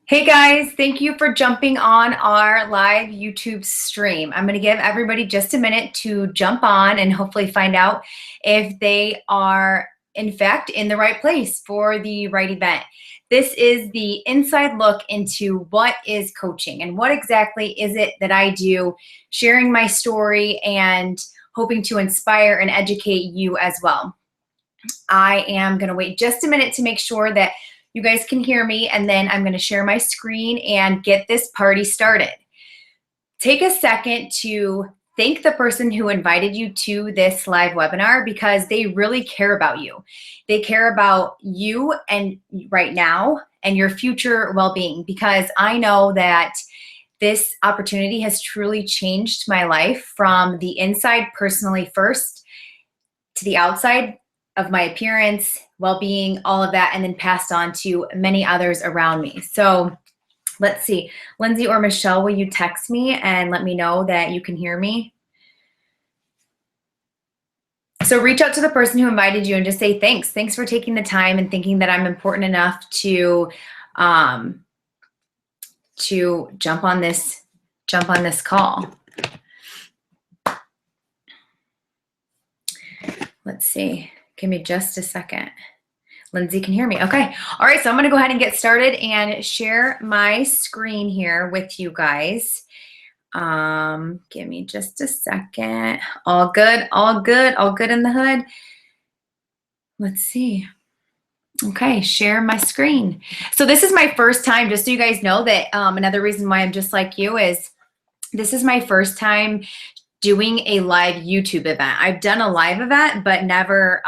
Hey guys, thank you for jumping on our live YouTube stream. I'm going to give everybody just a minute to jump on and hopefully find out if they are in fact in the right place for the right event. This is the inside look into what is coaching and what exactly is it that I do, sharing my story and hoping to inspire and educate you as well. I am going to wait just a minute to make sure that you guys can hear me, and then I'm going to share my screen and get this party started. Take a second to thank the person who invited you to this live webinar because they really care about you. They care about you and right now and your future well-being, because I know that this opportunity has truly changed my life from the inside personally first to the outside of my appearance, well-being, all of that, and then passed on to many others around me. So let's see. Lindsay or Michelle, will you text me and let me know that you can hear me? So reach out to the person who invited you and just say thanks. Thanks for taking the time and thinking that I'm important enough to jump on this call. Let's see. Give me just a second. Lindsay can hear me. Okay. All right. So I'm going to go ahead and get started and share my screen here with you guys. Give me just a second. All good. All good. All good in the hood. Let's see. Okay. Share my screen. So this is my first time, just so you guys know that another reason why I'm just like you is this is my first time doing a live YouTube event. I've done a live event, but never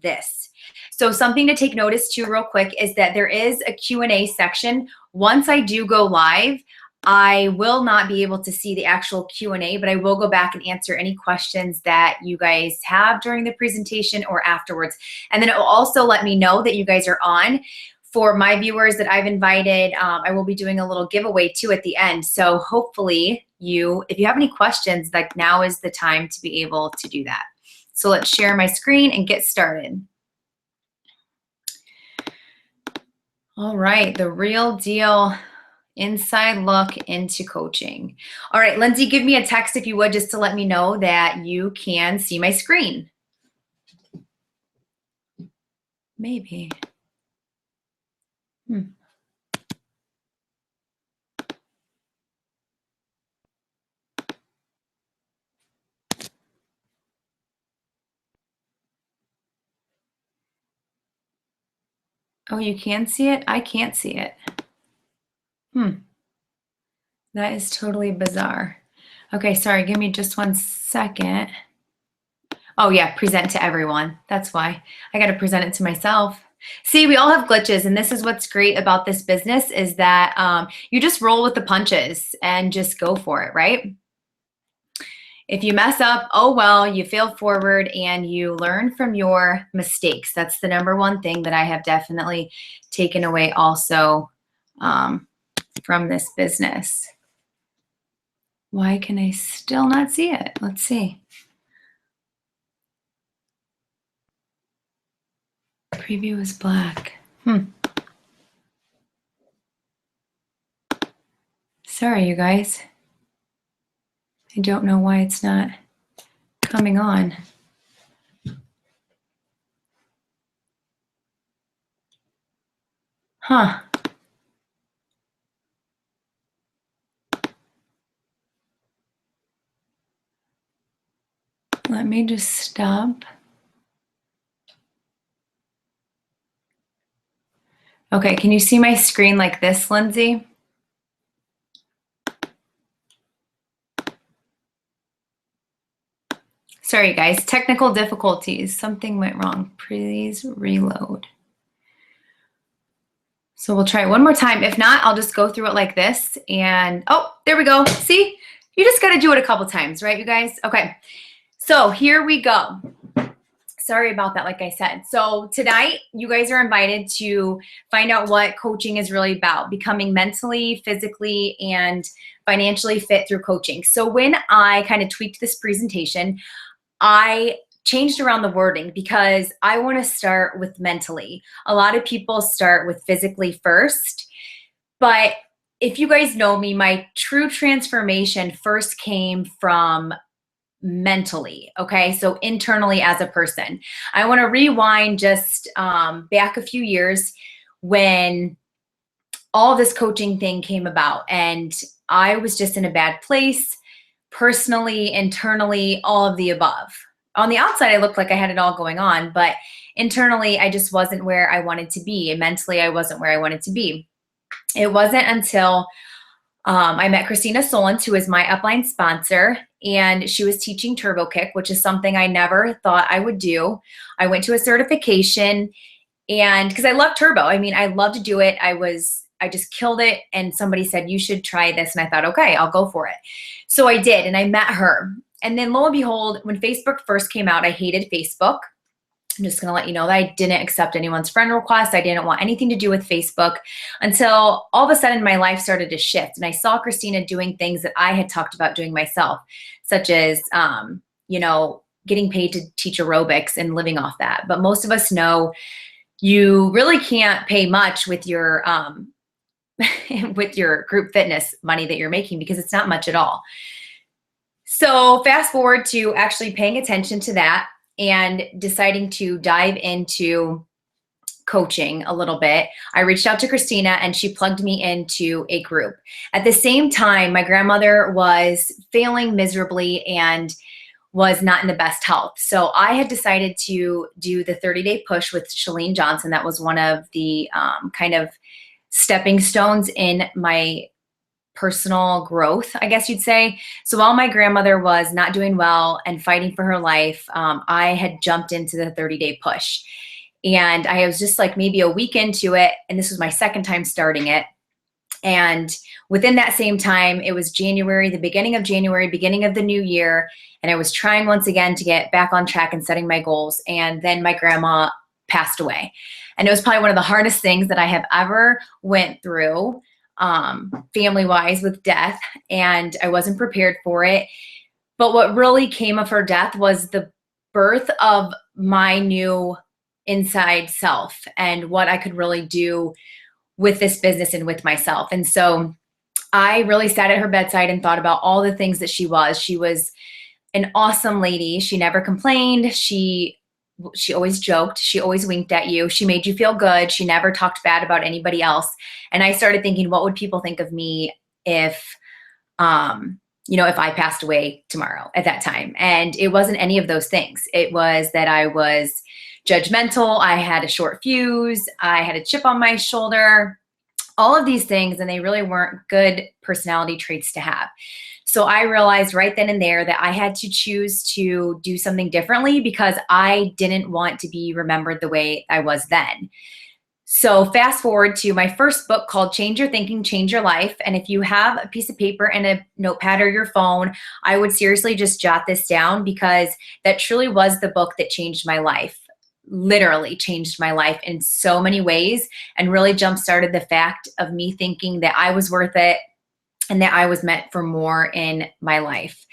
this. So something to take notice to real quick is that there is a Q&A section. Once I do go live, I will not be able to see the actual Q&A, but I will go back and answer any questions that you guys have during the presentation or afterwards. And then it will also let me know that you guys are on. For my viewers that I've invited, I will be doing a little giveaway too at the end. So hopefully if you have any questions, like now is the time to be able to do that. So let's share my screen and get started. All right, the real deal inside look into coaching. All right, Lindsay, give me a text if you would, just to let me know that you can see my screen. Maybe. Oh, you can see it? I can't see it. That is totally bizarre. Okay, sorry, give me just 1 second. Oh yeah, present to everyone. That's why. I got to present it to myself. See, we all have glitches, and this is what's great about this business is that you just roll with the punches and just go for it, right? If you mess up, oh well, you fail forward and you learn from your mistakes. That's the #1 thing that I have definitely taken away also from this business. Why can I still not see it? Let's see. Preview is black. Sorry, you guys. I don't know why it's not coming on. Huh. Let me just stop. Okay, can you see my screen like this, Lindsay? Sorry, guys, technical difficulties. Something went wrong. Please reload. So we'll try it one more time. If not, I'll just go through it like this. And, oh, there we go. See? You just got to do it a couple times, right, you guys? Okay, so here we go. Sorry about that, like I said. So tonight, you guys are invited to find out what coaching is really about, becoming mentally, physically, and financially fit through coaching. So when I kind of tweaked this presentation, I changed around the wording because I want to start with mentally. A lot of people start with physically first. But if you guys know me, my true transformation first came from mentally. Okay. So internally as a person, I want to rewind just back a few years when all this coaching thing came about, and I was just in a bad place personally, internally, all of the above. On the outside, I looked like I had it all going on, but internally, I just wasn't where I wanted to be. And mentally, I wasn't where I wanted to be. It wasn't until I met Christina Solens, who is my upline sponsor, and she was teaching Turbo Kick, which is something I never thought I would do. I went to a certification, and because I love Turbo, I mean, I love to do it. I just killed it, and somebody said, you should try this. And I thought, okay, I'll go for it. So I did, and I met her. And then lo and behold, when Facebook first came out, I hated Facebook. I'm just going to let you know that I didn't accept anyone's friend request. I didn't want anything to do with Facebook until all of a sudden my life started to shift. And I saw Christina doing things that I had talked about doing myself, such as, getting paid to teach aerobics and living off that. But most of us know you really can't pay much with your with your group fitness money that you're making, because it's not much at all. So fast forward to actually paying attention to that and deciding to dive into coaching a little bit. I reached out to Christina, and she plugged me into a group. At the same time, my grandmother was failing miserably and was not in the best health. So I had decided to do the 30-day push with Chalene Johnson. That was one of the kind of stepping stones in my personal growth, I guess you'd say. So while my grandmother was not doing well and fighting for her life, I had jumped into the 30-day push. And I was just like maybe a week into it, and this was my second time starting it. And within that same time, it was January, the beginning of January, beginning of the new year. And I was trying once again to get back on track and setting my goals. And then my grandma passed away. And it was probably one of the hardest things that I have ever went through, family-wise, with death. And I wasn't prepared for it. But what really came of her death was the birth of my new inside self and what I could really do with this business and with myself. And so I really sat at her bedside and thought about all the things that she was. She was an awesome lady. She never complained. She always joked. She always winked at you. She made you feel good. She never talked bad about anybody else. And I started thinking, what would people think of me if I passed away tomorrow at that time? And it wasn't any of those things. It was that I was judgmental. I had a short fuse. I had a chip on my shoulder, all of these things. And they really weren't good personality traits to have. So I realized right then and there that I had to choose to do something differently, because I didn't want to be remembered the way I was then. So fast forward to my first book called Change Your Thinking, Change Your Life. And if you have a piece of paper and a notepad or your phone, I would seriously just jot this down, because that truly was the book that changed my life. Literally changed my life in so many ways, and really jump-started the fact of me thinking that I was worth it and that I was meant for more in my life.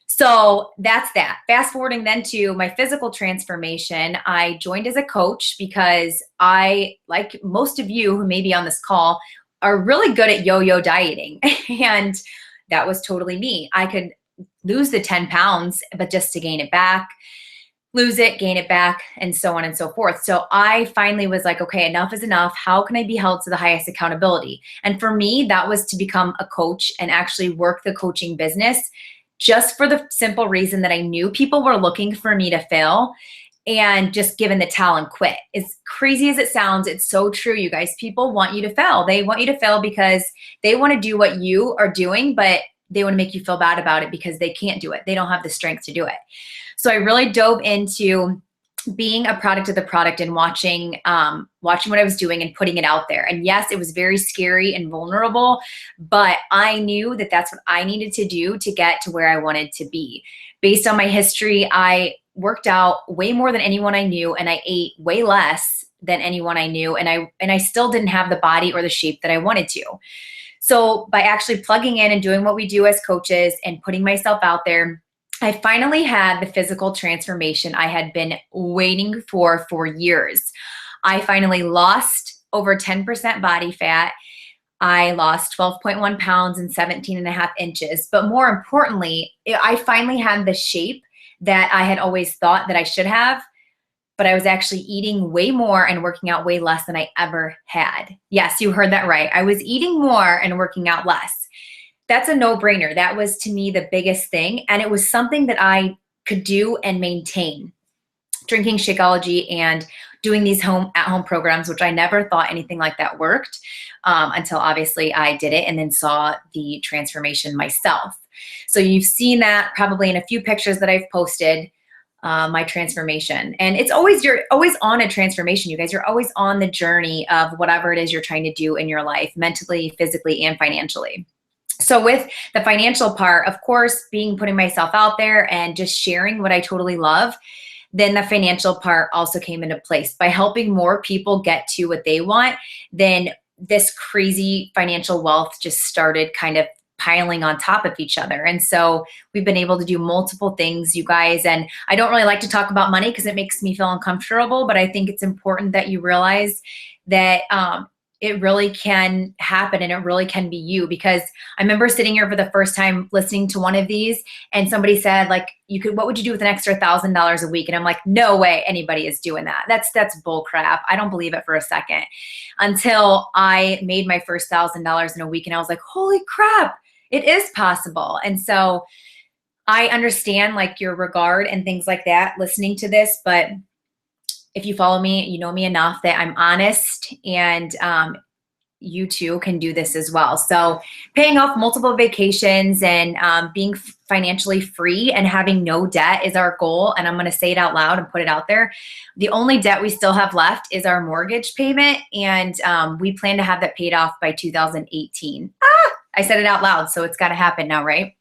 So that's that. Fast forwarding then to my physical transformation, I joined as a coach because I, like most of you who may be on this call, are really good at yo-yo dieting. And that was totally me. I could lose the 10 pounds, but just to gain it back, lose it, gain it back, and so on and so forth. So I finally was like, okay, enough is enough. How can I be held to the highest accountability? And for me, that was to become a coach and actually work the coaching business, just for the simple reason that I knew people were looking for me to fail and just give in the towel and quit. As crazy as it sounds, it's so true, you guys. People want you to fail. They want you to fail because they want to do what you are doing, but they want to make you feel bad about it because they can't do it. They don't have the strength to do it. So I really dove into being a product of the product and watching what I was doing and putting it out there. And yes, it was very scary and vulnerable, but I knew that that's what I needed to do to get to where I wanted to be. Based on my history, I worked out way more than anyone I knew, and I ate way less than anyone I knew, and I still didn't have the body or the shape that I wanted to. So by actually plugging in and doing what we do as coaches and putting myself out there, I finally had the physical transformation I had been waiting for years. I finally lost over 10% body fat. I lost 12.1 pounds and 17 and a half inches. But more importantly, I finally had the shape that I had always thought that I should have, but I was actually eating way more and working out way less than I ever had. Yes, you heard that right. I was eating more and working out less. That's a no-brainer. That was, to me, the biggest thing. And it was something that I could do and maintain. Drinking Shakeology and doing these at-home programs, which I never thought anything like that worked until obviously I did it and then saw the transformation myself. So you've seen that probably in a few pictures that I've posted, my transformation. And it's always, you're always on a transformation, you guys. You're always on the journey of whatever it is you're trying to do in your life, mentally, physically, and financially. So with the financial part, of course, putting myself out there and just sharing what I totally love, then the financial part also came into place. By helping more people get to what they want, then this crazy financial wealth just started kind of piling on top of each other. And so we've been able to do multiple things, you guys. And I don't really like to talk about money because it makes me feel uncomfortable, but I think it's important that you realize that it really can happen and it really can be you. Because I remember sitting here for the first time listening to one of these and somebody said, like, what would you do with an extra $1,000 a week? And I'm like, no way anybody is doing that. That's bull crap. I don't believe it for a second, until I made my first $1,000 in a week. And I was like, holy crap, it is possible. And so I understand like your regard and things like that listening to this, but if you follow me, you know me enough that I'm honest, and you too can do this as well. So paying off multiple vacations and being financially free and having no debt is our goal. And I'm going to say it out loud and put it out there. The only debt we still have left is our mortgage payment. And we plan to have that paid off by 2018. I said it out loud, so it's got to happen now, right?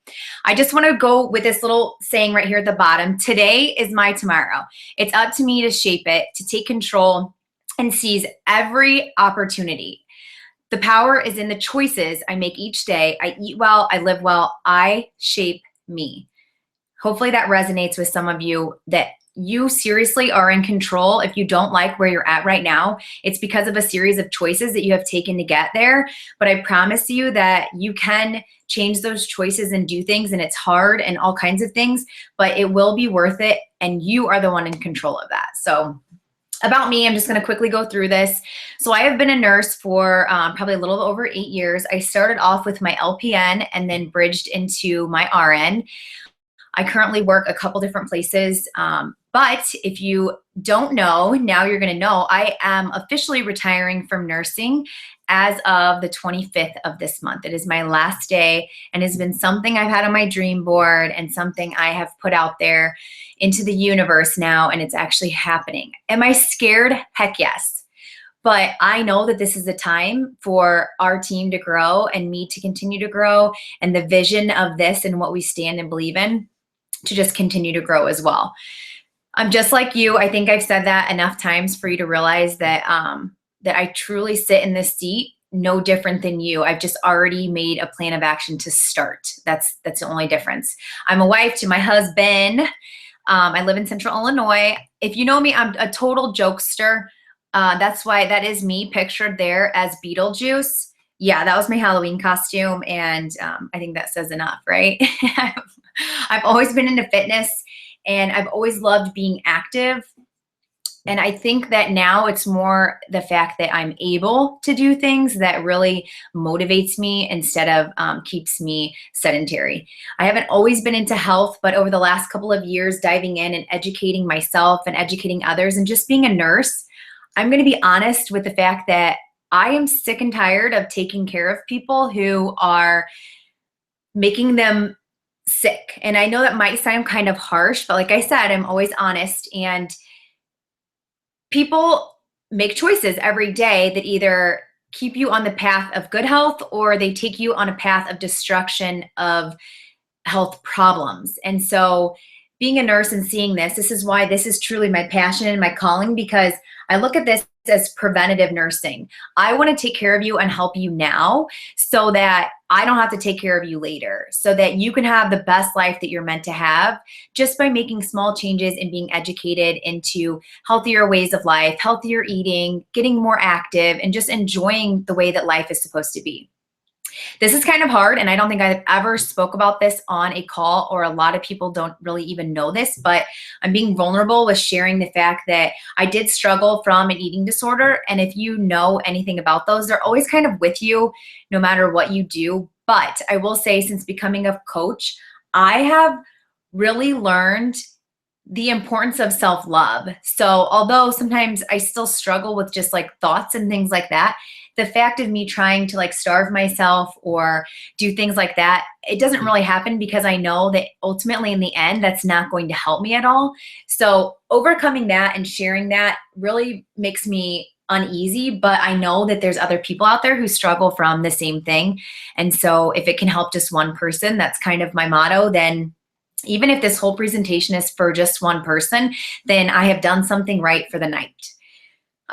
I just want to go with this little saying right here at the bottom. Today is my tomorrow. It's up to me to shape it, to take control and seize every opportunity. The power is in the choices I make each day. I eat well, I live well, I shape me. Hopefully that resonates with some of you, that you seriously are in control. If you don't like where you're at right now, it's because of a series of choices that you have taken to get there. But I promise you that you can change those choices and do things, and it's hard and all kinds of things, but it will be worth it, and you are the one in control of that. So about me, I'm just going to quickly go through this. So I have been a nurse for probably a little over 8 years. I started off with my LPN and then bridged into my RN. I currently work a couple different places, but if you don't know, now you're going to know. I am officially retiring from nursing as of the 25th of this month. It is my last day, and it's been something I've had on my dream board and something I have put out there into the universe now, and it's actually happening. Am I scared? Heck yes. But I know that this is a time for our team to grow and me to continue to grow, and the vision of this and what we stand and believe in to just continue to grow as well. I'm just like you. I think I've said that enough times for you to realize that that I truly sit in this seat no different than you. I've just already made a plan of action to start. That's the only difference. I'm a wife to my husband. I live in Central Illinois. If you know me, I'm a total jokester. That's why that is me pictured there as Beetlejuice. Yeah, that was my Halloween costume, and I think that says enough, right? I've always been into fitness, and I've always loved being active. And I think that now it's more the fact that I'm able to do things that really motivates me instead of keeps me sedentary. I haven't always been into health, but over the last couple of years, diving in and educating myself and educating others and just being a nurse, I'm going to be honest with the fact that I am sick and tired of taking care of people who are making them sick. And I know that might sound kind of harsh, but like I said, I'm always honest, and people make choices every day that either keep you on the path of good health or they take you on a path of destruction of health problems. And so being a nurse and seeing this is why this is truly my passion and my calling, because I look at this as preventative nursing. I want to take care of you and help you now so that I don't have to take care of you later, so that you can have the best life that you're meant to have just by making small changes and being educated into healthier ways of life, healthier eating, getting more active, and just enjoying the way that life is supposed to be. This is kind of hard, and I don't think I've ever spoke about this on a call, or a lot of people don't really even know this, but I'm being vulnerable with sharing the fact that I did struggle from an eating disorder. And if you know anything about those, they're always kind of with you no matter what you do. But I will say, since becoming a coach, I have really learned the importance of self-love. So although sometimes I still struggle with just like thoughts and things like that, the fact of me trying to like starve myself or do things like that, it doesn't really happen, because I know that ultimately in the end, that's not going to help me at all. So overcoming that and sharing that really makes me uneasy, but I know that there's other people out there who struggle from the same thing. And so if it can help just one person, that's kind of my motto, then even if this whole presentation is for just one person, then I have done something right for the night.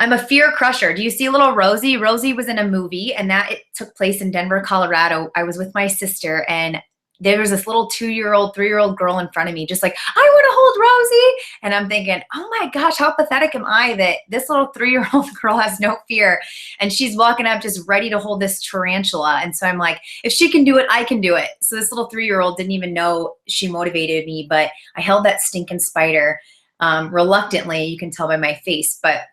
I'm a fear crusher. Do you see little Rosie? Rosie was in a movie, and that it took place in Denver, Colorado. I was with my sister, and there was this little 2-year-old, 3-year-old girl in front of me, just like, I want to hold Rosie. And I'm thinking, oh my gosh, how pathetic am I that this little 3-year-old girl has no fear. And she's walking up just ready to hold this tarantula. And so I'm like, if she can do it, I can do it. So this little 3-year-old didn't even know she motivated me, but I held that stinking spider reluctantly. You can tell by my face, but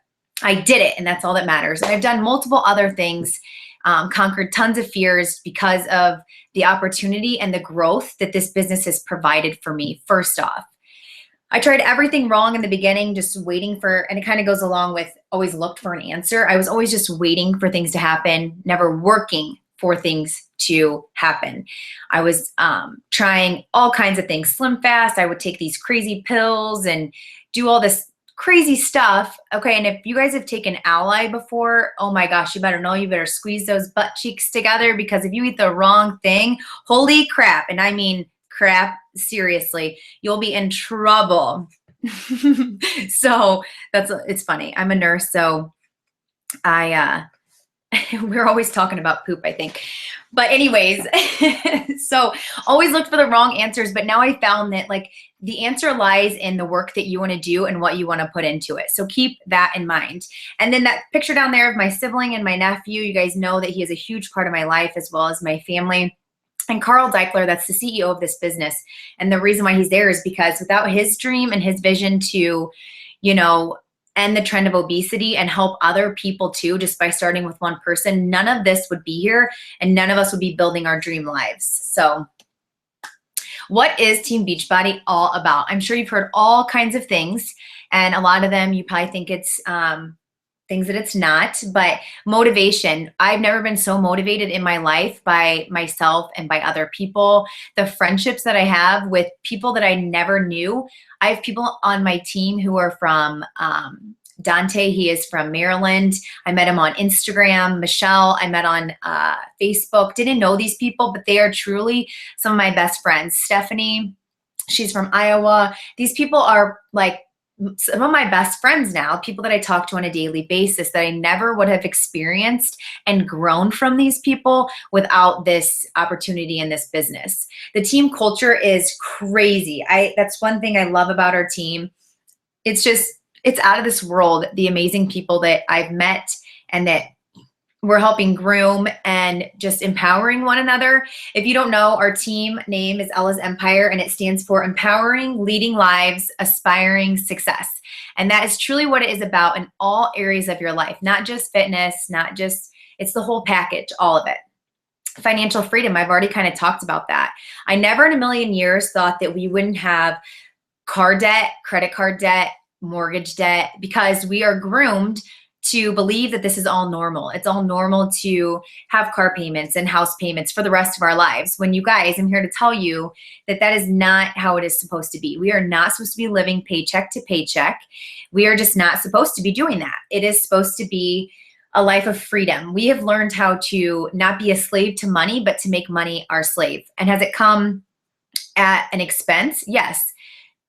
I did it, and that's all that matters. And I've done multiple other things, conquered tons of fears because of the opportunity and the growth that this business has provided for me. First off, I tried everything wrong in the beginning, just waiting for, and it kind of goes along with always looked for an answer. I was always just waiting for things to happen, never working for things to happen. I was trying all kinds of things, slim fast. I would take these crazy pills and do all this crazy stuff. Okay, and if you guys have taken Ally before, oh my gosh, you better know, you better squeeze those butt cheeks together, because if you eat the wrong thing, holy crap, and I mean crap, seriously, you'll be in trouble. So it's funny. I'm a nurse, so we're always talking about poop, I think. But anyways, so always looked for the wrong answers, but now I found that like the answer lies in the work that you want to do and what you want to put into it. So keep that in mind. And then that picture down there of my sibling and my nephew, you guys know that he is a huge part of my life as well as my family. And Carl Deichler, that's the CEO of this business. And the reason why he's there is because without his dream and his vision to, end the trend of obesity and help other people too, just by starting with one person, none of this would be here, and none of us would be building our dream lives. So what is Team Beachbody all about? I'm sure you've heard all kinds of things, and a lot of them you probably think it's things that it's not, but motivation. I've never been so motivated in my life by myself and by other people. The friendships that I have with people that I never knew. I have people on my team who are from Dante, he is from Maryland. I met him on Instagram. Michelle, I met on Facebook. Didn't know these people, but they are truly some of my best friends. Stephanie, she's from Iowa. These people are like some of my best friends now, people that I talk to on a daily basis that I never would have experienced and grown from these people without this opportunity in this business. The team culture is crazy. That's one thing I love about our team. It's out of this world, the amazing people that I've met and that we're helping groom and just empowering one another. If you don't know, our team name is Ella's Empire, and it stands for Empowering Leading Lives, Aspiring Success. And that is truly what it is about in all areas of your life, not just fitness, it's the whole package, all of it. Financial freedom, I've already kind of talked about that. I never in a million years thought that we wouldn't have car debt, credit card debt, mortgage debt, because we are groomed to believe that this is all normal. It's all normal to have car payments and house payments for the rest of our lives. When you guys, I'm here to tell you that that is not how it is supposed to be. We are not supposed to be living paycheck to paycheck. We are just not supposed to be doing that. It is supposed to be a life of freedom. We have learned how to not be a slave to money, but to make money our slave. And has it come at an expense? Yes,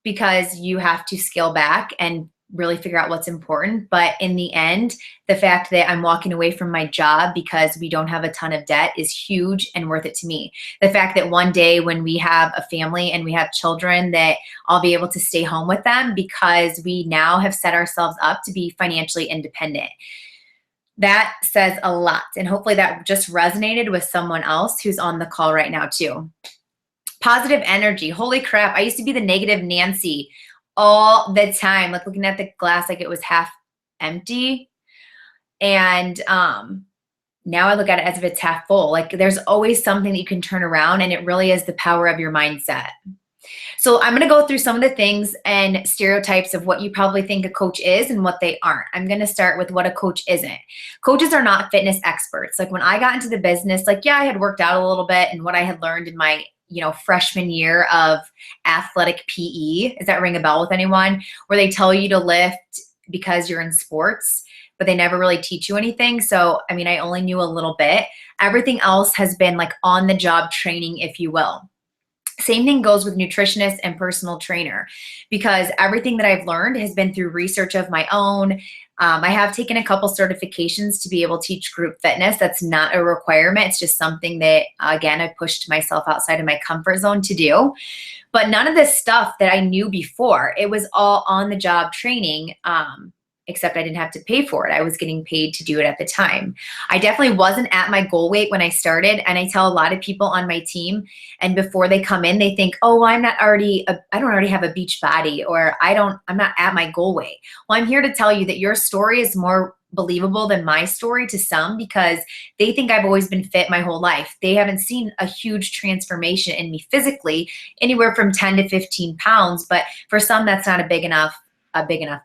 because you have to scale back and really figure out what's important. But in the end, the fact that I'm walking away from my job because we don't have a ton of debt is huge and worth it to me. The fact that one day when we have a family and we have children, that I'll be able to stay home with them because we now have set ourselves up to be financially independent. That says a lot. And hopefully that just resonated with someone else who's on the call right now too. Positive energy. Holy crap. I used to be the negative Nancy all the time, like looking at the glass like it was half empty. And now I look at it as if it's half full. Like there's always something that you can turn around, and it really is the power of your mindset. So I'm going to go through some of the things and stereotypes of what you probably think a coach is and what they aren't. I'm going to start with what a coach isn't. Coaches are not fitness experts. Like when I got into the business, like, yeah, I had worked out a little bit, and what I had learned in my freshman year of athletic PE. Does that ring a bell with anyone? Where they tell you to lift because you're in sports, but they never really teach you anything. So, I mean, I only knew a little bit. Everything else has been like on the job training, if you will. Same thing goes with nutritionist and personal trainer, because everything that I've learned has been through research of my own. I have taken a couple certifications to be able to teach group fitness. That's not a requirement. It's just something that, again, I pushed myself outside of my comfort zone to do. But none of this stuff that I knew before, it was all on the job training. Except I didn't have to pay for it. I was getting paid to do it at the time. I definitely wasn't at my goal weight when I started. And I tell a lot of people on my team, and before they come in, they think, oh, well, I don't already have a beach body, or I'm not at my goal weight. Well, I'm here to tell you that your story is more believable than my story to some, because they think I've always been fit my whole life. They haven't seen a huge transformation in me physically, anywhere from 10 to 15 pounds. But for some, that's not a big enough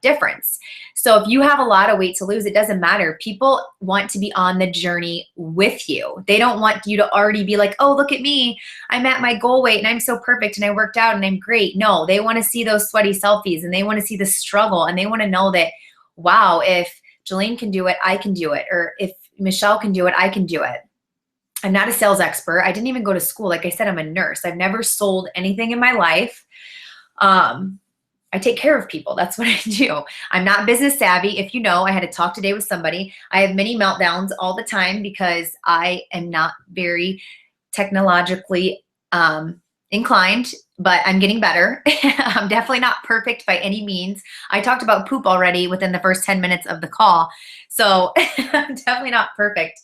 difference. So if you have a lot of weight to lose, it doesn't matter. People want to be on the journey with you. They don't want you to already be like, oh, look at me, I'm at my goal weight and I'm so perfect and I worked out and I'm great. No, they want to see those sweaty selfies, and they want to see the struggle, and they want to know that, wow, if Jelaine can do it, I can do it. Or if Michelle can do it, I can do it. I'm not a sales expert. I didn't even go to school. Like I said, I'm a nurse. I've never sold anything in my life. I take care of people. That's what I do. I'm not business savvy. If you know, I had a talk today with somebody. I have many meltdowns all the time because I am not very technologically inclined, but I'm getting better. I'm definitely not perfect by any means. I talked about poop already within the first 10 minutes of the call. So I'm definitely not perfect.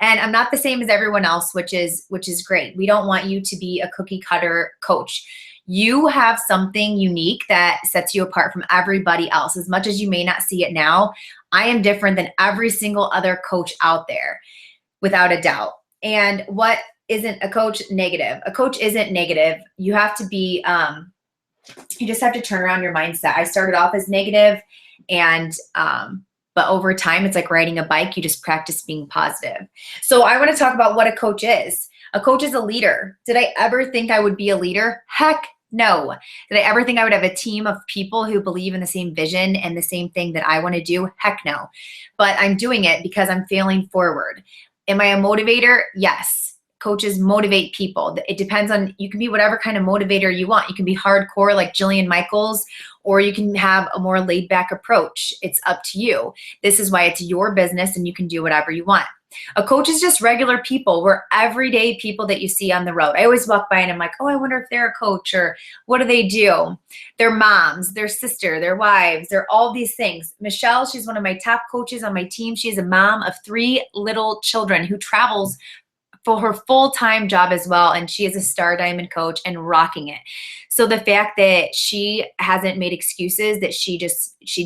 And I'm not the same as everyone else, which is great. We don't want you to be a cookie cutter coach. You have something unique that sets you apart from everybody else. As much as you may not see it now, I am different than every single other coach out there, without a doubt. And what isn't a coach? Negative. A coach isn't negative. You have to be, you just have to turn around your mindset. I started off as negative, and but over time, it's like riding a bike. You just practice being positive. So I want to talk about what a coach is. A coach is a leader. Did I ever think I would be a leader? Heck no. Did I ever think I would have a team of people who believe in the same vision and the same thing that I want to do? Heck no. But I'm doing it because I'm failing forward. Am I a motivator? Yes. Coaches motivate people. It depends on, you can be whatever kind of motivator you want. You can be hardcore like Jillian Michaels, or you can have a more laid back approach. It's up to you. This is why it's your business and you can do whatever you want. A coach is just regular people. We're everyday people that you see on the road. I always walk by and I'm like, oh, I wonder if they're a coach, or what do they do? They're moms, their sister, their wives, they're all these things. Michelle, she's one of my top coaches on my team. She's a mom of 3 little children who travels for her full-time job as well, and she is a Star Diamond coach and rocking it. So the fact that she hasn't made excuses, that she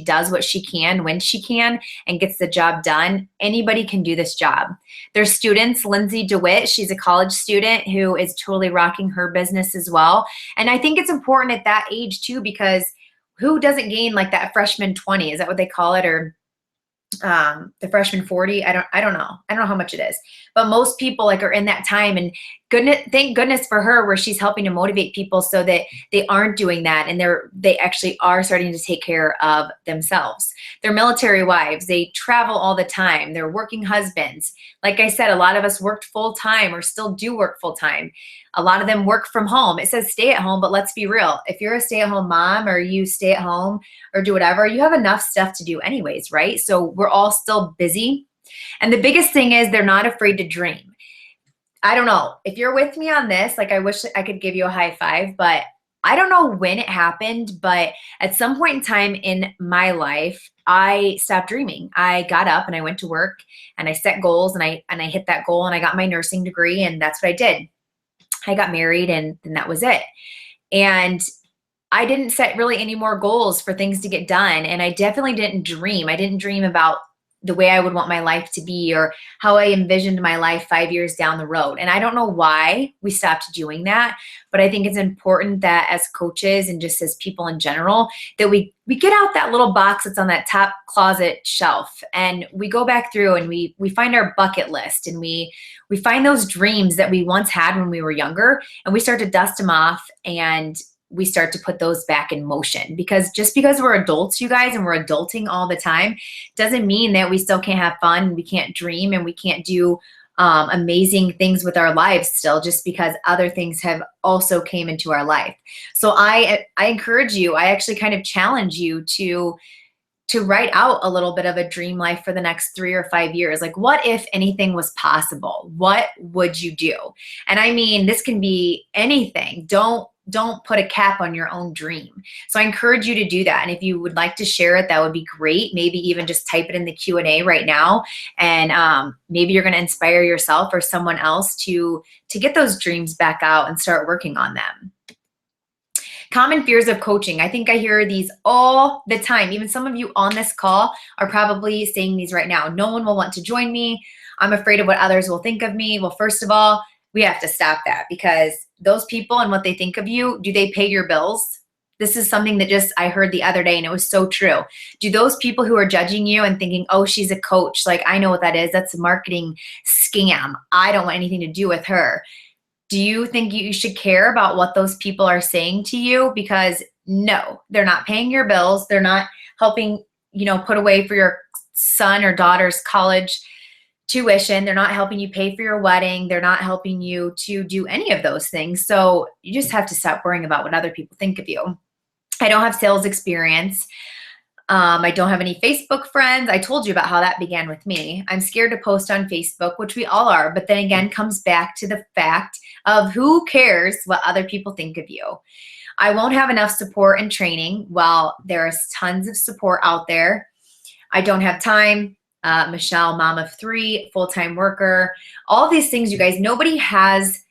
does what she can when she can and gets the job done, anybody can do this job. There's students, Lindsay DeWitt, she's a college student who is totally rocking her business as well. And I think it's important at that age too, because who doesn't gain like that freshman 20? Is that what they call it? Or the freshman 40? I don't know. I don't know how much it is, but most people like are in that time, and thank goodness for her, where she's helping to motivate people so that they aren't doing that, and they actually are starting to take care of themselves. They're military wives. They travel all the time. They're working husbands. Like I said, a lot of us worked full time or still do work full time. A lot of them work from home. It says stay at home, but let's be real. If you're a stay at home mom or you stay at home or do whatever, you have enough stuff to do anyways, right? So we're all still busy. And the biggest thing is they're not afraid to dream. I don't know if you're with me on this. Like, I wish I could give you a high five, but I don't know when it happened, but at some point in time in my life, I stopped dreaming. I got up and I went to work and I set goals, and I hit that goal, and I got my nursing degree, and that's what I did. I got married, and that was it. And I didn't set really any more goals for things to get done. And I definitely didn't dream. I didn't dream about the way I would want my life to be or how I envisioned my life 5 years down the road. And I don't know why we stopped doing that, but I think it's important that as coaches and just as people in general, that we get out that little box that's on that top closet shelf, and we go back through and we find our bucket list, and we find those dreams that we once had when we were younger, and we start to dust them off, and we start to put those back in motion. Because just because we're adults, you guys, and we're adulting all the time, doesn't mean that we still can't have fun, and we can't dream, and we can't do amazing things with our lives still, just because other things have also came into our life. So I encourage you, I actually kind of challenge you to write out a little bit of a dream life for the next 3 or 5 years. Like, what if anything was possible? What would you do? And I mean, this can be anything. Don't put a cap on your own dream. So I encourage you to do that. And if you would like to share it, that would be great. Maybe even just type it in the Q&A right now. And maybe you're going to inspire yourself or someone else to get those dreams back out and start working on them. Common fears of coaching. I think I hear these all the time. Even some of you on this call are probably saying these right now. No one will want to join me. I'm afraid of what others will think of me. Well, first of all, we have to stop that, because those people and what they think of you, do they pay your bills? This is something that just I heard the other day, and it was so true. Do those people who are judging you and thinking, oh, she's a coach, like, I know what that is. That's a marketing scam. I don't want anything to do with her. Do you think you should care about what those people are saying to you? Because no, they're not paying your bills. They're not helping, put away for your son or daughter's college tuition. They're not helping you pay for your wedding. They're not helping you to do any of those things. So you just have to stop worrying about what other people think of you. I don't have sales experience. I don't have any Facebook friends. I told you about how that began with me. I'm scared to post on Facebook, which we all are, but then again comes back to the fact of who cares what other people think of you. I won't have enough support and training. Well, there is tons of support out there. I don't have time. Michelle, mom of 3, full-time worker, all these things, you guys, nobody has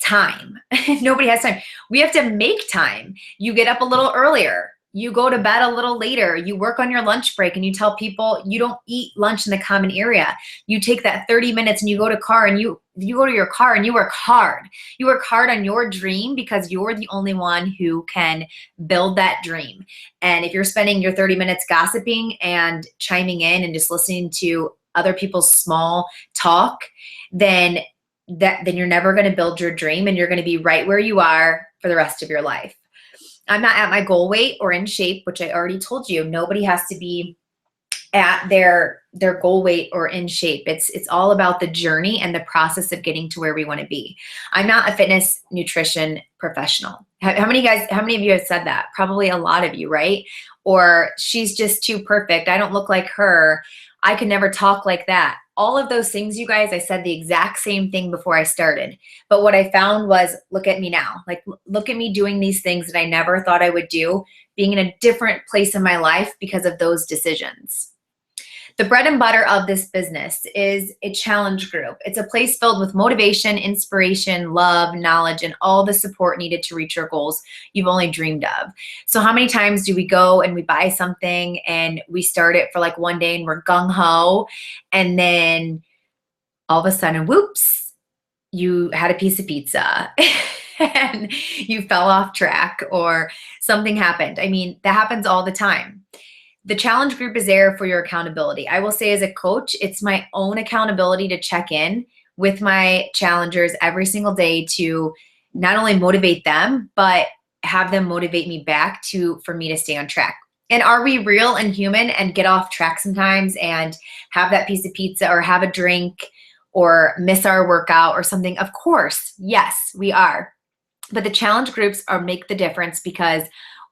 time. Nobody has time. We have to make time. You get up a little earlier. You go to bed a little later. You work on your lunch break, and you tell people you don't eat lunch in the common area. You take that 30 minutes and you go to car, and you go to your car and you work hard. You work hard on your dream, because you're the only one who can build that dream. And if you're spending your 30 minutes gossiping and chiming in and just listening to other people's small talk, then you're never going to build your dream, and you're going to be right where you are for the rest of your life. I'm not at my goal weight or in shape, which I already told you. Nobody has to be at their goal weight or in shape. It's all about the journey and the process of getting to where we want to be. I'm not a fitness nutrition professional. How many of you have said that? Probably a lot of you, right? Or she's just too perfect. I don't look like her. I could never talk like that. All of those things, you guys, I said the exact same thing before I started. But what I found was, look at me now. Like, look at me doing these things that I never thought I would do, being in a different place in my life because of those decisions. The bread and butter of this business is a challenge group. It's a place filled with motivation, inspiration, love, knowledge, and all the support needed to reach your goals you've only dreamed of. So how many times do we go and we buy something and we start it for like one day and we're gung-ho, and then all of a sudden, whoops, you had a piece of pizza and you fell off track or something happened. I mean, that happens all the time. The challenge group is there for your accountability. I will say, as a coach, it's my own accountability to check in with my challengers every single day to not only motivate them, but have them motivate me back for me to stay on track. And are we real and human and get off track sometimes and have that piece of pizza or have a drink or miss our workout or something? Of course, yes, we are. But the challenge groups make the difference because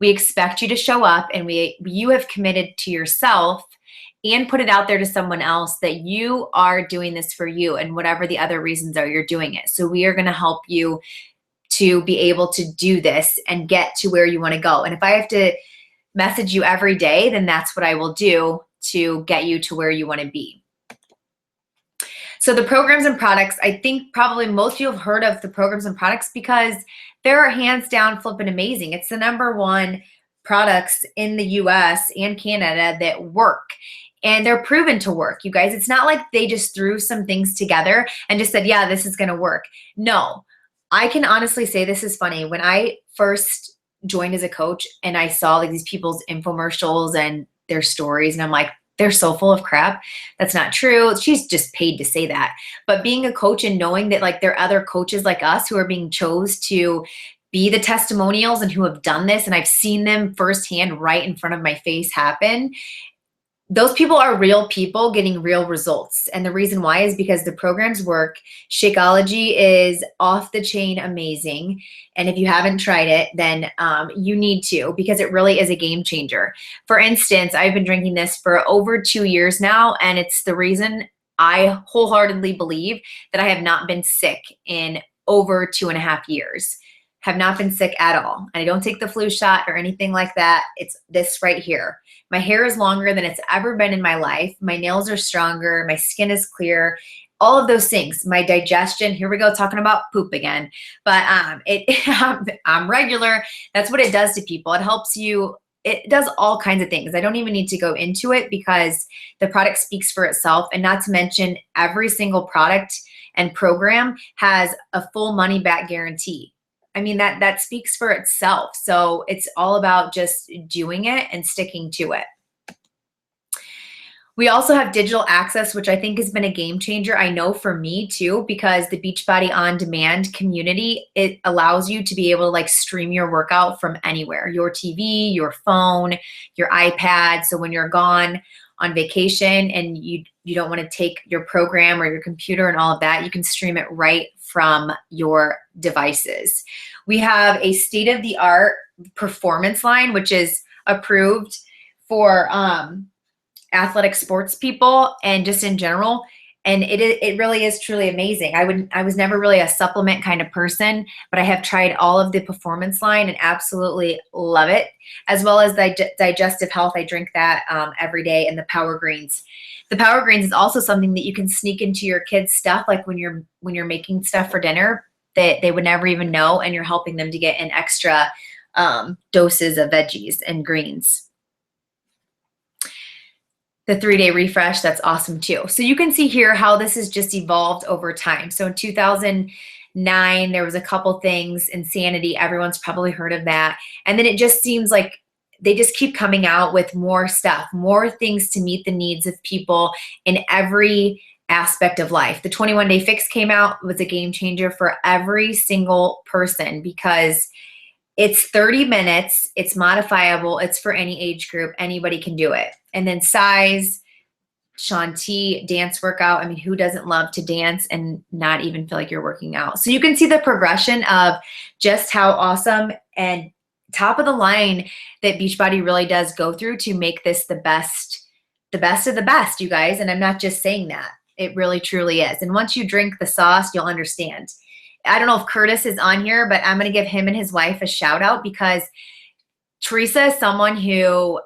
we expect you to show up and you have committed to yourself and put it out there to someone else that you are doing this for you, and whatever the other reasons are, you're doing it. So we are going to help you to be able to do this and get to where you want to go. And if I have to message you every day, then that's what I will do to get you to where you want to be. So the programs and products, I think probably most of you have heard of the programs and products because they're hands down flipping amazing. It's the #1 products in the US and Canada that work. And they're proven to work, you guys. It's not like they just threw some things together and just said, yeah, this is going to work. No, I can honestly say this is funny. When I first joined as a coach and I saw like these people's infomercials and their stories, and I'm like, they're so full of crap. That's not true. She's just paid to say that. But being a coach and knowing that like there are other coaches like us who are being chose to be the testimonials and who have done this, and I've seen them firsthand right in front of my face happen. Those people are real people getting real results. And the reason why is because the programs work. Shakeology is off the chain amazing. And if you haven't tried it, then you need to, because it really is a game changer. For instance, I've been drinking this for over 2 years now, and it's the reason I wholeheartedly believe that I have not been sick in over 2.5 years. Have not been sick at all. And I don't take the flu shot or anything like that. It's this right here. My hair is longer than it's ever been in my life. My nails are stronger. My skin is clear. All of those things. My digestion, here we go, talking about poop again. But I'm regular. That's what it does to people. It helps you. It does all kinds of things. I don't even need to go into it because the product speaks for itself. And not to mention, every single product and program has a full money back guarantee. I mean, that speaks for itself. So it's all about just doing it and sticking to it. We also have digital access, which I think has been a game changer. I know for me too, because the Beachbody On Demand community, it allows you to be able to like stream your workout from anywhere, your TV, your phone, your iPad. So when you're gone on vacation and you don't want to take your program or your computer and all of that, you can stream it right from your devices. We have a state-of-the-art performance line, which is approved for athletic sports people and just in general. And it really is truly amazing. I was never really a supplement kind of person, but I have tried all of the performance line and absolutely love it, as well as digestive health. I drink that every day, and the Power Greens. The Power Greens is also something that you can sneak into your kids' stuff, like when you're making stuff for dinner that they would never even know, and you're helping them to get an extra doses of veggies and greens. The 3-day refresh, that's awesome too. So you can see here how this has just evolved over time. So in 2009, there was a couple things, Insanity, everyone's probably heard of that. And then it just seems like they just keep coming out with more stuff, more things to meet the needs of people in every aspect of life. The 21-day fix came out, was a game changer for every single person because it's 30 minutes, it's modifiable, it's for any age group, anybody can do it. And then size, Shanti, dance workout. I mean, who doesn't love to dance and not even feel like you're working out? So you can see the progression of just how awesome and top of the line that Beachbody really does go through to make this the best of the best, you guys. And I'm not just saying that. It really, truly is. And once you drink the sauce, you'll understand. I don't know if Curtis is on here, but I'm going to give him and his wife a shout out because Teresa is someone who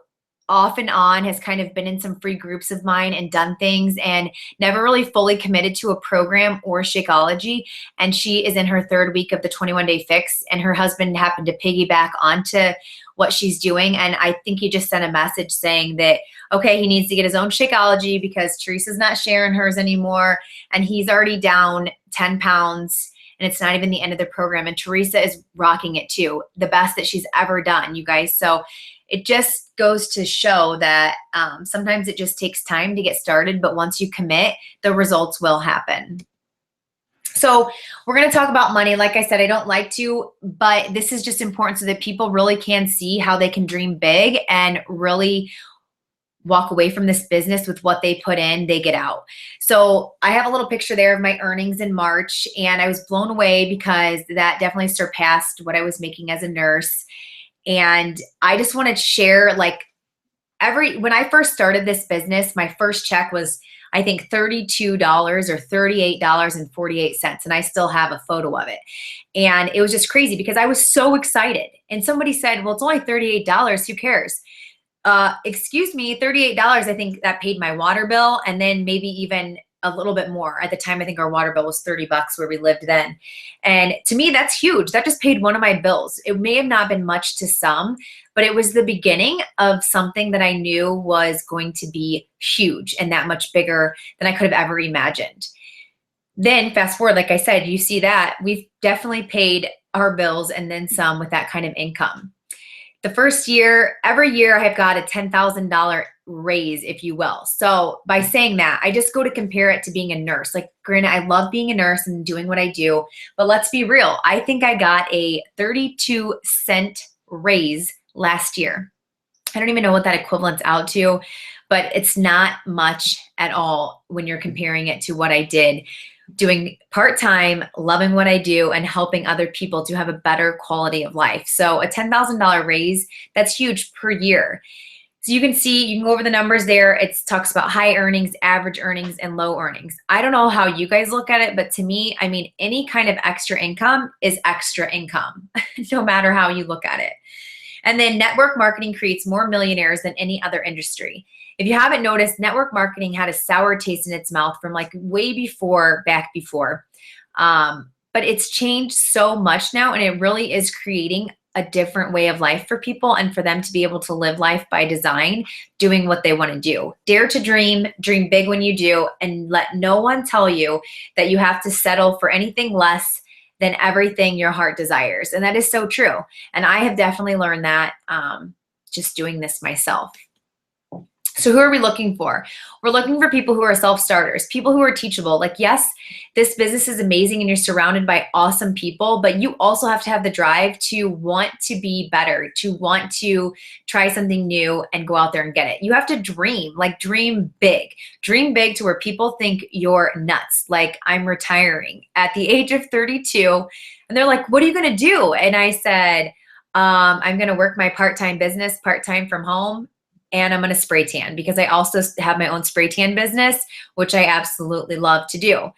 off and on has kind of been in some free groups of mine and done things and never really fully committed to a program or Shakeology. And she is in her 3rd week of the 21-day fix, and her husband happened to piggyback onto what she's doing. And I think he just sent a message saying that, okay, he needs to get his own Shakeology because Teresa's not sharing hers anymore. And he's already down 10 pounds. And it's not even the end of the program. And Teresa is rocking it too. The best that she's ever done, you guys. So it just goes to show that sometimes it just takes time to get started. But once you commit, the results will happen. So we're going to talk about money. Like I said, I don't like to, but this is just important so that people really can see how they can dream big and really walk away from this business with what they put in, they get out. So I have a little picture there of my earnings in March, and I was blown away because that definitely surpassed what I was making as a nurse. And I just want to share, like, when I first started this business, my first check was, I think, $32 or $38.48. And I still have a photo of it. And it was just crazy because I was so excited. And somebody said, well, it's only $38. Who cares? Excuse me, $38. I think that paid my water bill, and then maybe even a little bit more. At the time, I think our water bill was 30 bucks where we lived then. And to me, that's huge. That just paid one of my bills. It may have not been much to some, but it was the beginning of something that I knew was going to be huge and that much bigger than I could have ever imagined. Then fast forward, like I said, you see that we've definitely paid our bills and then some with that kind of income. The first year, every year I have got a $10,000 raise, if you will. So by saying that, I just go to compare it to being a nurse. Like, granted, I love being a nurse and doing what I do, but let's be real. I think I got a 32-cent raise last year. I don't even know what that equivalent's out to, but it's not much at all when you're comparing it to what I did doing part-time, loving what I do, and helping other people to have a better quality of life. So a $10,000 raise, that's huge per year. So you can see, you can go over the numbers there. It talks about high earnings, average earnings, and low earnings. I don't know how you guys look at it, but to me, I mean, any kind of extra income is extra income, no matter how you look at it. And then network marketing creates more millionaires than any other industry. If you haven't noticed, network marketing had a sour taste in its mouth from like way before, back before. But it's changed so much now, and it really is creating a different way of life for people and for them to be able to live life by design, doing what they want to do. Dare to dream, dream big when you do, and let no one tell you that you have to settle for anything less than everything your heart desires. And that is so true. And I have definitely learned that just doing this myself. So who are we looking for? We're looking for people who are self-starters, people who are teachable. Like, yes, this business is amazing and you're surrounded by awesome people, but you also have to have the drive to want to be better, to want to try something new and go out there and get it. You have to dream, like dream big to where people think you're nuts. Like, I'm retiring at the age of 32 and they're like, what are you going to do? And I said, I'm going to work my part-time business, part-time from home. And I'm going to spray tan because I also have my own spray tan business, which I absolutely love to do.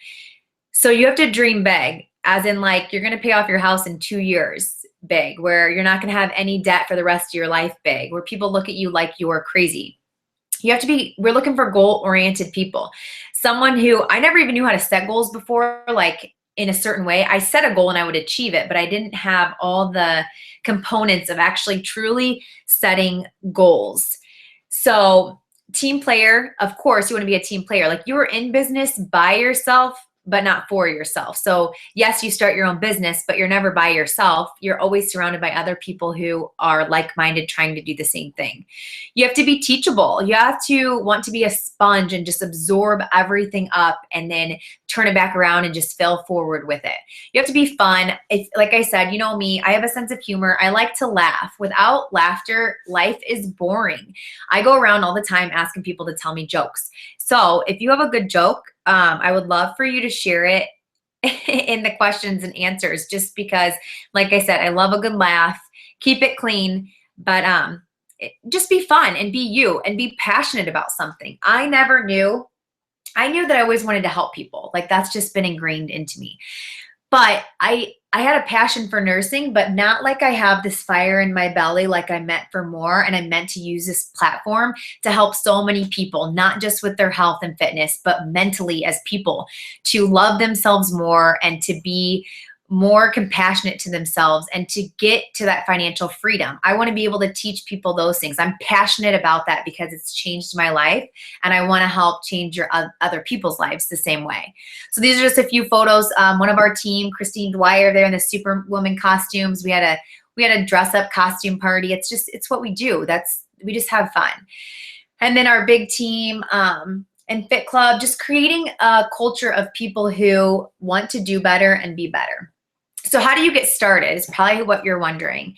So you have to dream big, as in like you're going to pay off your house in 2 years big, where you're not going to have any debt for the rest of your life big, where people look at you like you're crazy. You have to be, we're looking for goal-oriented people. Someone who, I never even knew how to set goals before, like in a certain way. I set a goal and I would achieve it, but I didn't have all the components of actually truly setting goals. So team player, of course, you want to be a team player. Like, you're in business by yourself, but not for yourself. So yes, you start your own business, but you're never by yourself. You're always surrounded by other people who are like-minded, trying to do the same thing. You have to be teachable. You have to want to be a sponge and just absorb everything up and then turn it back around and just fail forward with it. You have to be fun. It's, like I said, you know me, I have a sense of humor. I like to laugh. Without laughter, life is boring. I go around all the time asking people to tell me jokes. So if you have a good joke, I would love for you to share it in the questions and answers, just because, like I said, I love a good laugh. Keep it clean, but just be fun and be you and be passionate about something. I knew that I always wanted to help people. Like, that's just been ingrained into me. But I had a passion for nursing, but not like I have this fire in my belly, like I meant for more. And I meant to use this platform to help so many people, not just with their health and fitness, but mentally as people, to love themselves more and to be more compassionate to themselves and to get to that financial freedom. I want to be able to teach people those things. I'm passionate about that because it's changed my life, and I want to help change your other people's lives the same way. So these are just a few photos. One of our team, Christine Dwyer, there in the Superwoman costumes. We had a dress up costume party. It's what we do. We just have fun. And then our big team, and Fit Club, just creating a culture of people who want to do better and be better. So how do you get started is probably what you're wondering.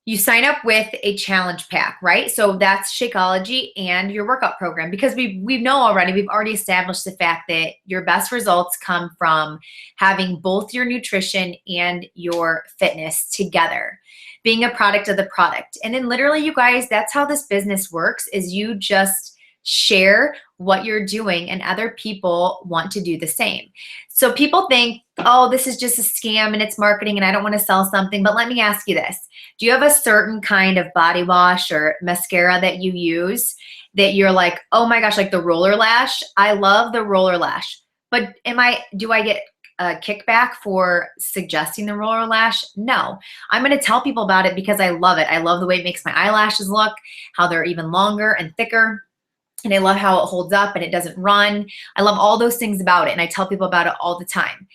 You sign up with a challenge pack, right? So that's Shakeology and your workout program, because we know already, we've already established the fact that your best results come from having both your nutrition and your fitness together, being a product of the product. And then literally, you guys, that's how this business works, is you just share what you're doing and other people want to do the same. So people think, oh, this is just a scam and it's marketing and I don't want to sell something. But let me ask you this. Do you have a certain kind of body wash or mascara that you use that you're like, oh my gosh, like the Roller Lash? I love the Roller Lash. But do I get a kickback for suggesting the Roller Lash? No. I'm going to tell people about it because I love it. I love the way it makes my eyelashes look, how they're even longer and thicker. And I love how it holds up and it doesn't run. I love all those things about it. And I tell people about it all the time.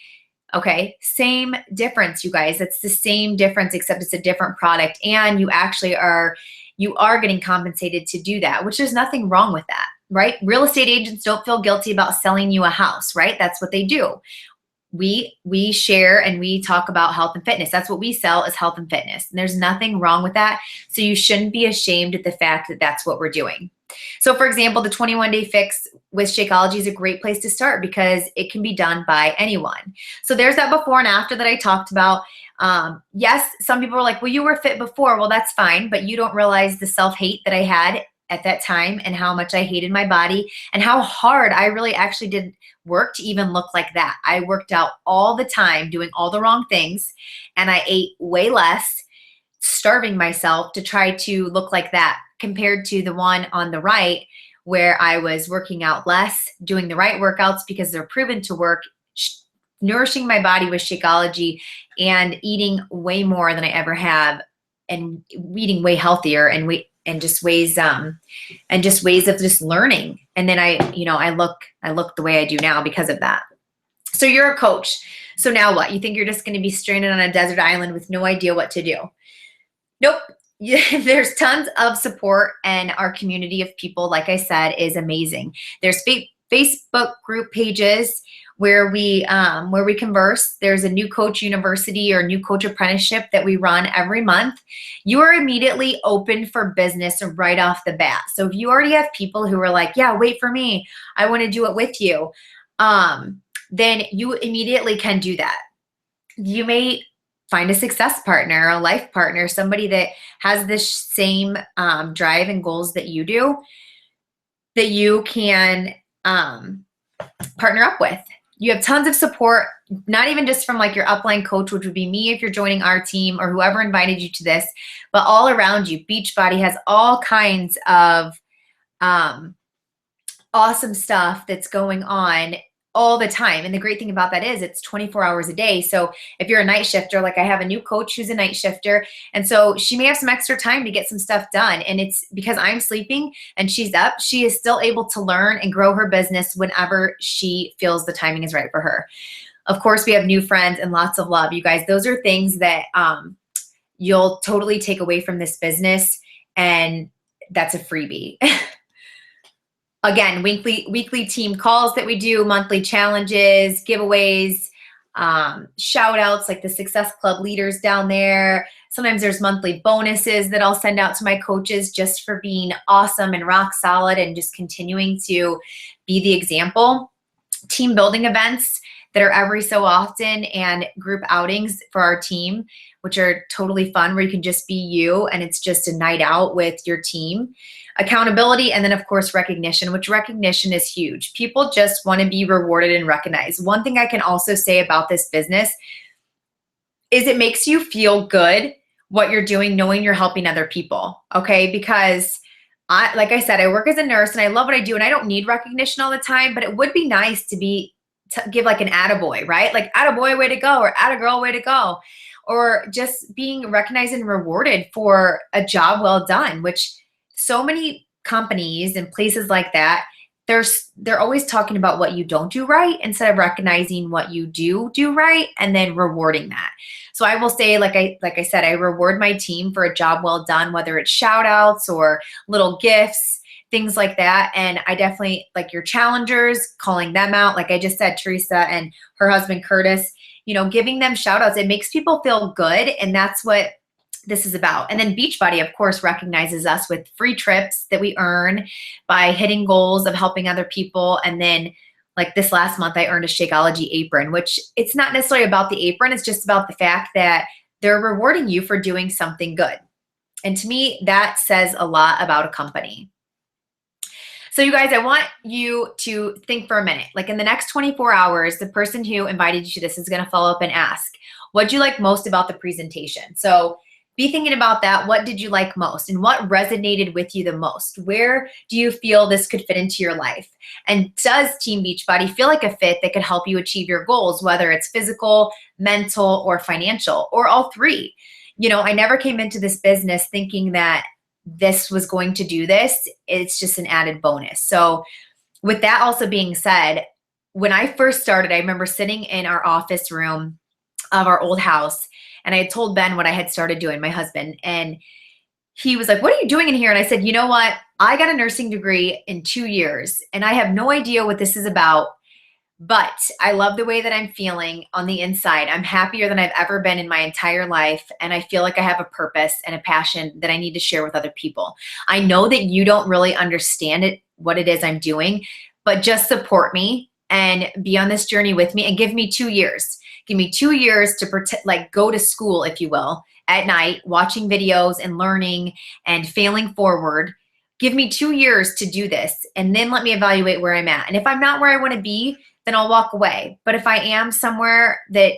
Okay, same difference, you guys. It's the same difference, except it's a different product. And you actually are getting compensated to do that, which there's nothing wrong with that, right? Real estate agents don't feel guilty about selling you a house, right? That's what they do. We share and we talk about health and fitness. That's what we sell, is health and fitness. And there's nothing wrong with that. So you shouldn't be ashamed at the fact that that's what we're doing. So for example, the 21-day fix with Shakeology is a great place to start because it can be done by anyone. So there's that before and after that I talked about. Yes, some people are like, well, you were fit before. Well, that's fine, but you don't realize the self-hate that I had at that time and how much I hated my body and how hard I really actually did work to even look like that. I worked out all the time, doing all the wrong things, and I ate way less, starving myself to try to look like that, compared to the one on the right where I was working out less, doing the right workouts because they're proven to work, nourishing my body with Shakeology, and eating way more than I ever have, and eating way healthier and just ways of just learning. And then I look the way I do now because of that. So you're a coach. So now what? You think you're just going to be stranded on a desert island with no idea what to do? Nope. There's tons of support, and our community of people, like I said, is amazing. There's Facebook group pages where we converse. There's a new coach university or new coach apprenticeship that we run every month. You are immediately open for business right off the bat. So if you already have people who are like, yeah, wait for me, I want to do it with you, then you immediately can do that. You may find a success partner, a life partner, somebody that has this same drive and goals that you do, that you can partner up with. You have tons of support, not even just from like your upline coach, which would be me if you're joining our team, or whoever invited you to this, but all around you. Beachbody has all kinds of awesome stuff that's going on all the time. And the great thing about that is it's 24 hours a day. So if you're a night shifter, like I have a new coach who's a night shifter, and so she may have some extra time to get some stuff done. And it's because I'm sleeping and she's up, she is still able to learn and grow her business whenever she feels the timing is right for her. Of course, we have new friends and lots of love. You guys, those are things that you'll totally take away from this business, and that's a freebie. Again, weekly team calls that we do, monthly challenges, giveaways, shout outs like the Success Club leaders down there. Sometimes there's monthly bonuses that I'll send out to my coaches just for being awesome and rock solid and just continuing to be the example. Team building events that are every so often, and group outings for our team, which are totally fun, where you can just be you and it's just a night out with your team. Accountability, and then of course recognition, which recognition is huge. People just want to be rewarded and recognized. One thing I can also say about this business is it makes you feel good what you're doing, knowing you're helping other people, okay? Because like I said, I work as a nurse and I love what I do, and I don't need recognition all the time, but it would be nice to give like an attaboy, right? Like attaboy, way to go, or attagirl, way to go, or just being recognized and rewarded for a job well done, which so many companies and places like that, they're always talking about what you don't do right instead of recognizing what you do right and then rewarding that. So I will say, like I said, I reward my team for a job well done, whether it's shout outs or little gifts things like that. And I definitely like your challengers, calling them out. Like I just said, Teresa and her husband, Curtis, giving them shout outs. It makes people feel good. And that's what this is about. And then Beachbody, of course, recognizes us with free trips that we earn by hitting goals of helping other people. And then like this last month, I earned a Shakeology apron, which it's not necessarily about the apron. It's just about the fact that they're rewarding you for doing something good. And to me, that says a lot about a company. So you guys, I want you to think for a minute. Like in the next 24 hours, the person who invited you to this is going to follow up and ask, what'd you like most about the presentation? So be thinking about that. What did you like most? And what resonated with you the most? Where do you feel this could fit into your life? And does Team Beachbody feel like a fit that could help you achieve your goals, whether it's physical, mental, or financial, or all three? I never came into this business thinking that this was going to do this. It's just an added bonus. So with that also being said, when I first started, I remember sitting in our office room of our old house, and I had told Ben what I had started doing, my husband, and he was like, what are you doing in here? And I said, you know what? I got a nursing degree in 2 years, and I have no idea what this is about, but I love the way that I'm feeling on the inside. I'm happier than I've ever been in my entire life, and I feel like I have a purpose and a passion that I need to share with other people. I know that you don't really understand it, what it is I'm doing, but just support me and be on this journey with me and give me 2 years. Give me 2 years to go to school, if you will, at night, watching videos and learning and failing forward. Give me 2 years to do this, and then let me evaluate where I'm at. And if I'm not where I want to be, then I'll walk away. But if I am somewhere that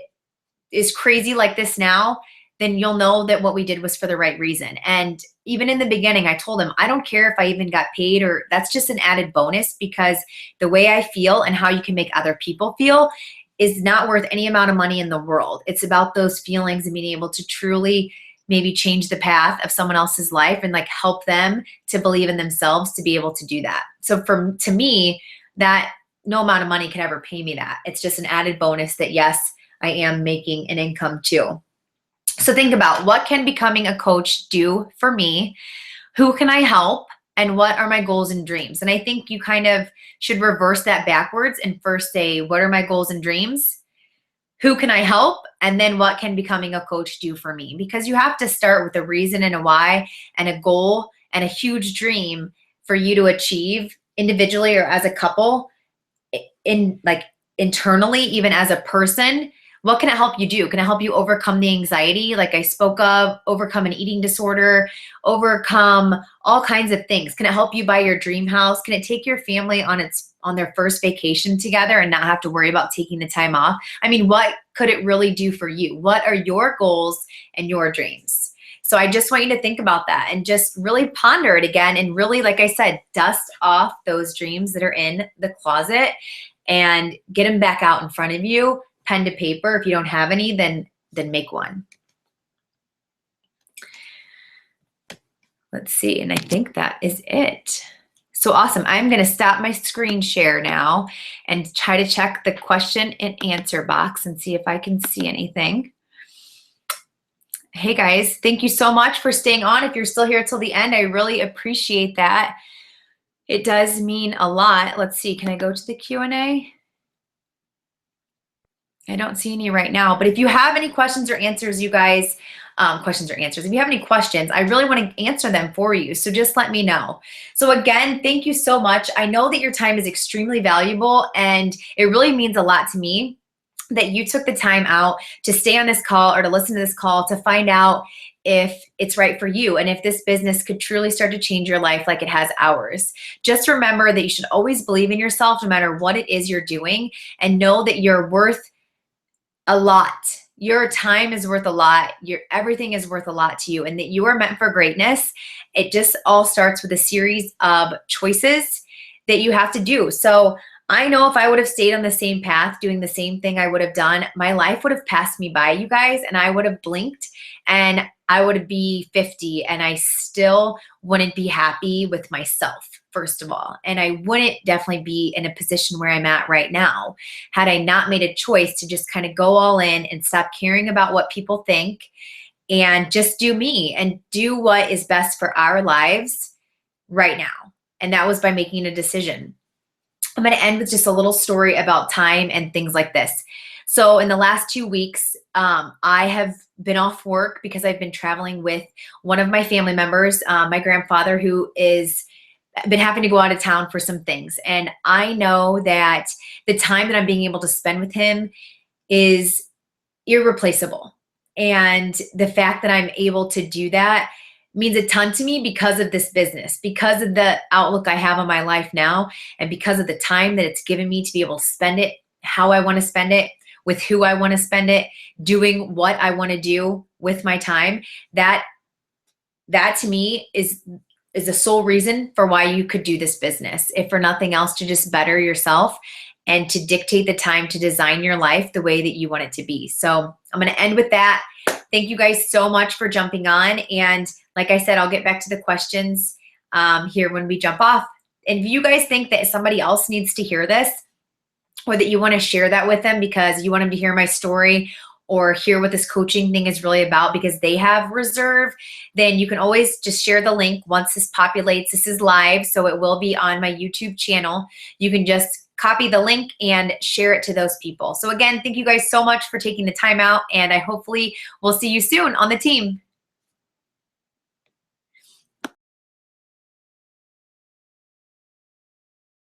is crazy like this now, then you'll know that what we did was for the right reason. And even in the beginning, I told him, I don't care if I even got paid, or that's just an added bonus, because the way I feel and how you can make other people feel is not worth any amount of money in the world. It's about those feelings and being able to truly maybe change the path of someone else's life and like help them to believe in themselves to be able to do that. So to me, that no amount of money can ever pay me that. It's just an added bonus that yes, I am making an income too. So think about, what can becoming a coach do for me? Who can I help? And what are my goals and dreams? And I think you kind of should reverse that backwards and first say, what are my goals and dreams? Who can I help? And then what can becoming a coach do for me? Because you have to start with a reason and a why and a goal and a huge dream for you to achieve individually or as a couple, internally, even as a person. What can it help you do? Can it help you overcome the anxiety like I spoke of, overcome an eating disorder, overcome all kinds of things? Can it help you buy your dream house? Can it take your family on their first vacation together and not have to worry about taking the time off? I mean, what could it really do for you? What are your goals and your dreams? So I just want you to think about that and just really ponder it again, and really, like I said, dust off those dreams that are in the closet and get them back out in front of you. Pen to paper. If you don't have any, then make one. Let's see. And I think that is it. So awesome. I'm going to stop my screen share now and try to check the question and answer box and see if I can see anything. Hey guys, thank you so much for staying on. If you're still here till the end, I really appreciate that. It does mean a lot. Let's see. Can I go to the Q&A? I don't see any right now, but if you have any questions or answers, you guys, if you have any questions, I really want to answer them for you. So just let me know. So again, thank you so much. I know that your time is extremely valuable, and it really means a lot to me that you took the time out to stay on this call or to listen to this call to find out if it's right for you and if this business could truly start to change your life like it has ours. Just remember that you should always believe in yourself no matter what it is you're doing, and know that you're worth a lot. Your time is worth a lot. Everything is worth a lot to you, and that you are meant for greatness. It just all starts with a series of choices that you have to do. So I know if I would have stayed on the same path, doing the same thing I would have done, my life would have passed me by, you guys, and I would have blinked and I would be 50 and I still wouldn't be happy with myself, first of all. And I wouldn't definitely be in a position where I'm at right now had I not made a choice to just kind of go all in and stop caring about what people think and just do me and do what is best for our lives right now. And that was by making a decision. I'm going to end with just a little story about time and things like this. So in the last 2 weeks, I have been off work because I've been traveling with one of my family members, my grandfather, who is been having to go out of town for some things. And I know that the time that I'm being able to spend with him is irreplaceable. And the fact that I'm able to do that means a ton to me because of this business, because of the outlook I have on my life now, and because of the time that it's given me to be able to spend it how I want to spend it, with who I want to spend it, doing what I want to do with my time. That to me is the sole reason for why you could do this business, if for nothing else, to just better yourself and to dictate the time to design your life the way that you want it to be. So I'm going to end with that. Thank you guys so much for jumping on. And like I said, I'll get back to the questions here when we jump off. And if you guys think that somebody else needs to hear this, or that you want to share that with them because you want them to hear my story or hear what this coaching thing is really about because they have reserve, then you can always just share the link once this populates. This is live, so it will be on my YouTube channel. You can just copy the link and share it to those people. So again, thank you guys so much for taking the time out, and I hopefully will see you soon on the team.